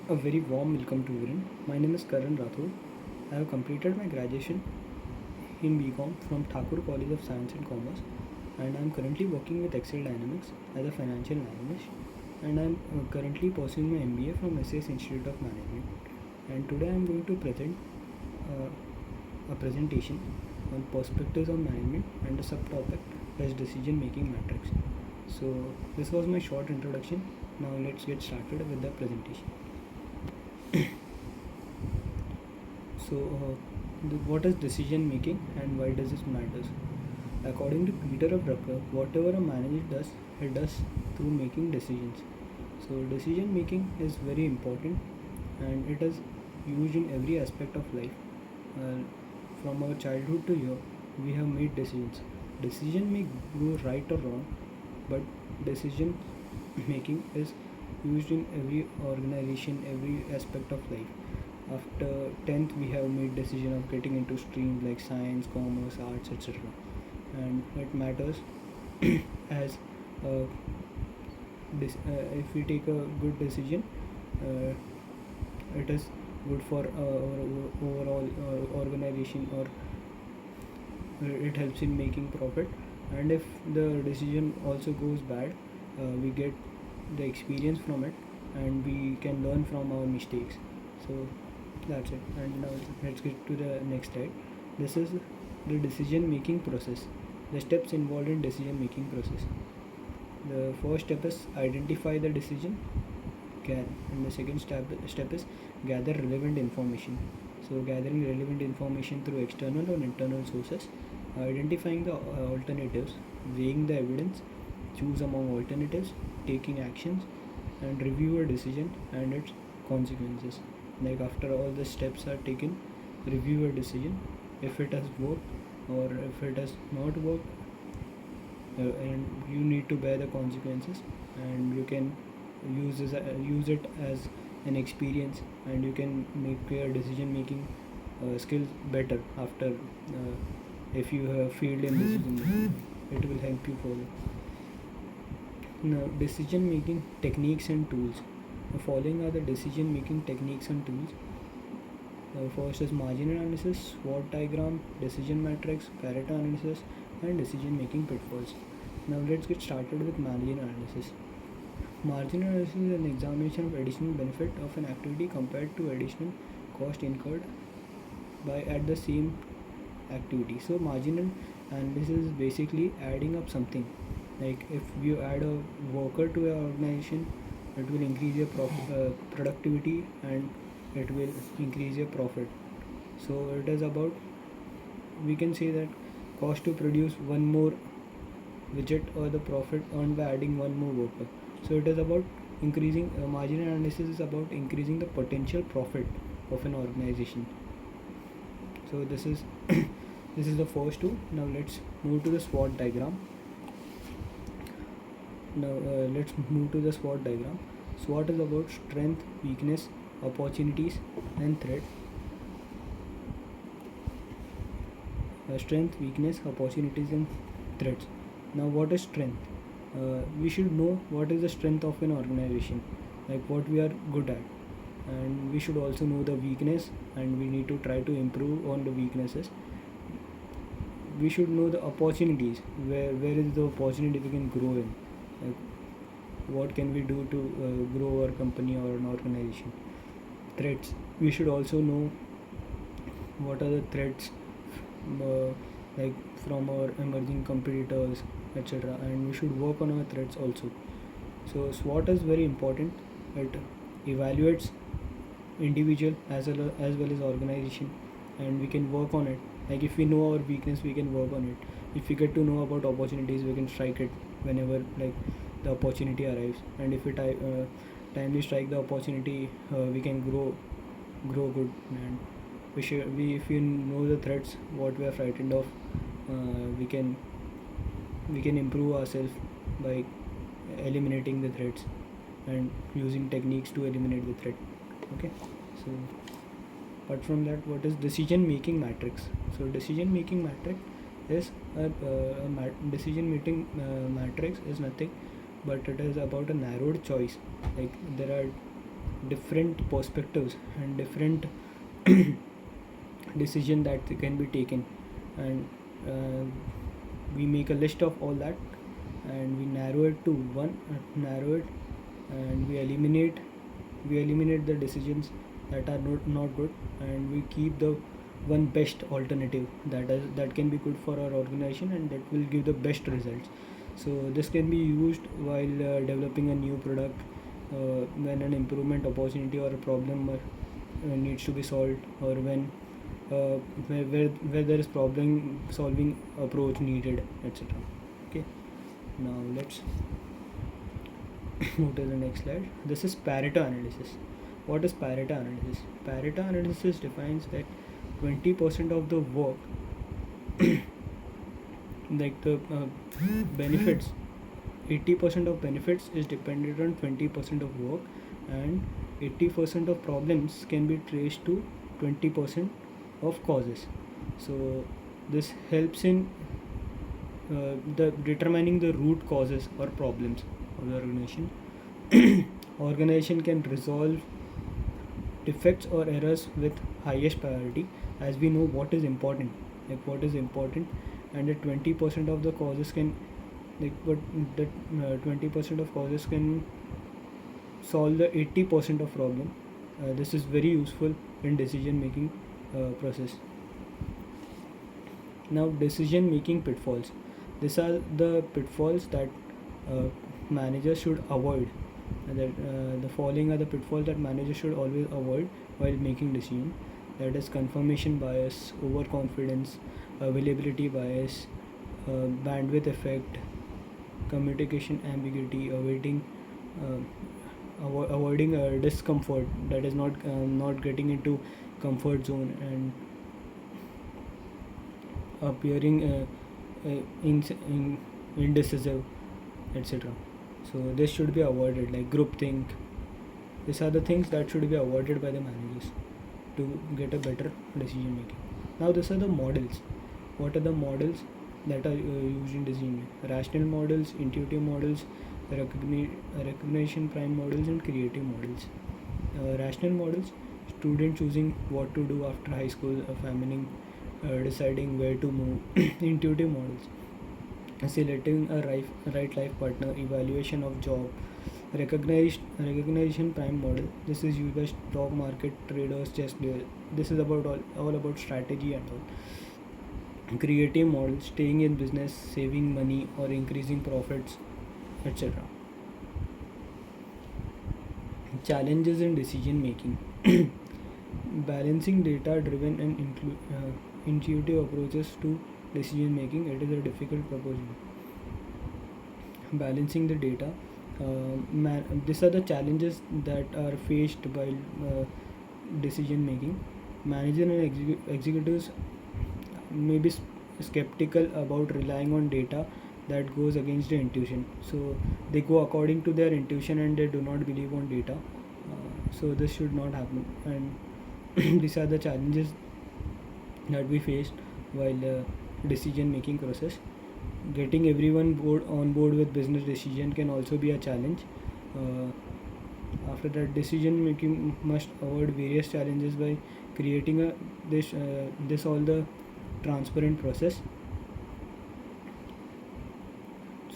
A very warm welcome to everyone. My name is Karan Rathod. I have completed my graduation in BCom from Thakur College of Science and Commerce, and I am currently working with Excel Dynamics as a financial analyst. And I am currently pursuing my MBA from SAS Institute of Management. And today I am going to present a presentation on perspectives of management and a subtopic as decision making matrix. So this was my short introduction. Now let's get started with the presentation. So, what is decision making and why does it matter? According to Peter of Drucker, whatever a manager does, he does through making decisions. So, decision making is very important and it is used in every aspect of life. Uh, from our childhood to here, we have made decisions. Decision may go right or wrong, but decision making is used in every organization, every aspect of life. After 10th we have made decision of getting into streams like science, commerce, arts, etc. And it matters as if we take a good decision, it is good for our overall organization, or it helps in making profit. And if the decision also goes bad, we get the experience from it and we can learn from our mistakes. So that's it. And now let's get to the next slide. This is the decision making process, the steps involved in decision making process. The first step is identify the decision, and the second step is gather relevant information. So gathering relevant information through external or internal sources, identifying the alternatives, weighing the evidence, choose among alternatives, taking actions, and review a decision and its consequences. Like after all the steps are taken, review a decision, if it has worked or if it has not worked, and you need to bear the consequences, and you can use it as an experience, and you can make your decision making skills better after, if you have failed in decision making, it will help you further. Now, decision making techniques and tools. The following are the decision making techniques and tools. First is margin analysis, SWOT diagram, decision matrix, Pareto analysis, and decision making pitfalls. Now let's get started with margin analysis. Margin analysis is an examination of additional benefit of an activity compared to additional cost incurred by at the same activity. So marginal analysis is basically adding up something. Like if you add a worker to your organization, it will increase your productivity, and it will increase your profit. So it is about, we can say that cost to produce one more widget or the profit earned by adding one more worker. So it is about increasing, margin analysis is about increasing the potential profit of an organization. So this is this is the first two. Now let's move to the SWOT diagram. Now let's move to the SWOT diagram. SWOT is about strength, weakness, opportunities, and threat. Strength, weakness, opportunities, and threats. Now, what is strength? We should know what is the strength of an organization, like what we are good at, and we should also know the weakness, and we need to try to improve on the weaknesses. We should know the opportunities, where is the opportunity we can grow in, like what can we do to grow our company or an organization. Threats, we should also know what are the threats, like from our emerging competitors, etc., and we should work on our threats also. So SWOT is very important. It evaluates individual as well as organization, and we can work on it. Like if we know our weakness, we can work on it. If we get to know about opportunities, we can strike it whenever like the opportunity arrives. And if we timely strike the opportunity, we can grow good. And if we know the threats, what we are frightened of, we can improve ourselves by eliminating the threats and using techniques to eliminate the threat. Okay, so apart from that, what is decision making matrix? So decision making matrix is decision making matrix is nothing but it is about a narrowed choice. Like there are different perspectives and different decision that can be taken, and we make a list of all that, and we narrow it to one, narrow it, and we eliminate the decisions that are not good, and we keep the one best alternative that can be good for our organization and that will give the best results. So this can be used while developing a new product, when an improvement opportunity or a problem needs to be solved, or when where there is problem solving approach needed, etc. Okay, now let's move to the next slide. This is Pareto analysis. What is Pareto analysis? Pareto analysis defines that 20% of the work, like the benefits, 80% of benefits is dependent on 20% of work, and 80% of problems can be traced to 20% of causes. So this helps in the determining the root causes or problems of the organization. Organization can resolve defects or errors with highest priority, as we know what is important, and that 20% of the causes can, but that 20% of causes can solve the 80% of problem. This is very useful in decision making process. Now, decision making pitfalls. These are the pitfalls that managers should avoid. The following are the pitfalls that managers should always avoid while making decision. That is confirmation bias, overconfidence, availability bias, bandwidth effect, communication ambiguity, avoiding discomfort, that is not getting into comfort zone, and appearing indecisive, etc. So this should be avoided, like groupthink. These are the things that should be avoided by the managers to get a better decision making. Now these are the models. What are the models that are used in decision making? Rational models, intuitive models, recognition prime models, and creative models. Rational models: student choosing what to do after high school, family deciding where to move. Intuitive models: selecting a right life partner, evaluation of job. Recognition prime model: this is used by stock market traders, chess players. This is about all about strategy and all. Creative model: staying in business, saving money, or increasing profits, etc. Challenges in decision making. Balancing data driven and intuitive approaches to decision making, it is a difficult proposition. Balancing the data, these are the challenges that are faced by decision making. Managers and executives may be skeptical about relying on data that goes against their intuition, so they go according to their intuition and they do not believe on data. So this should not happen, and these are the challenges that we faced while decision making process. Getting everyone on board with business decision can also be a challenge. After that, decision making must avoid various challenges by creating this all the transparent process.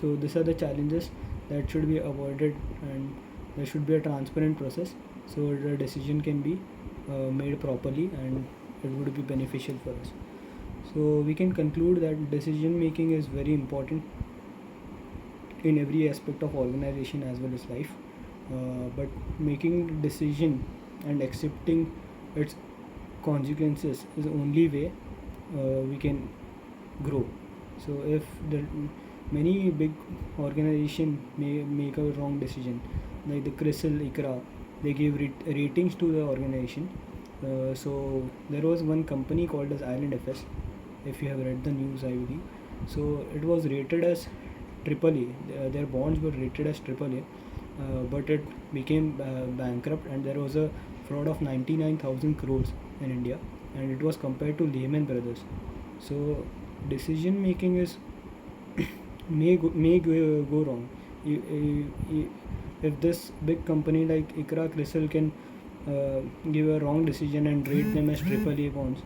So these are the challenges that should be avoided, and there should be a transparent process so the decision can be made properly and it would be beneficial for us. So we can conclude that decision making is very important in every aspect of organization as well as life, but making decision and accepting its consequences is the only way we can grow. So if the many big organization may make a wrong decision, like the CRISIL, ICRA, they give ratings to the organization. So there was one company called as Island FS, if you have read the news, I believe. So it was rated as AAA. Their bonds were rated as AAA, but it became bankrupt, and there was a fraud of 99,000 crores in India, and it was compared to Lehman Brothers. So decision making is may go wrong. if this big company like ICRA CRISIL can give a wrong decision and rate them as AAA bonds,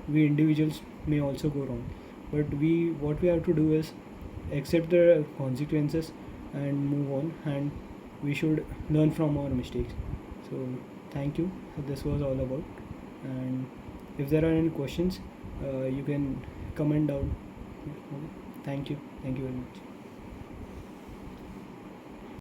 we individuals may also go wrong. But what we have to do is accept the consequences and move on, and we should learn from our mistakes. So thank you. This was all about, and if there are any questions, you can comment down. Thank you very much.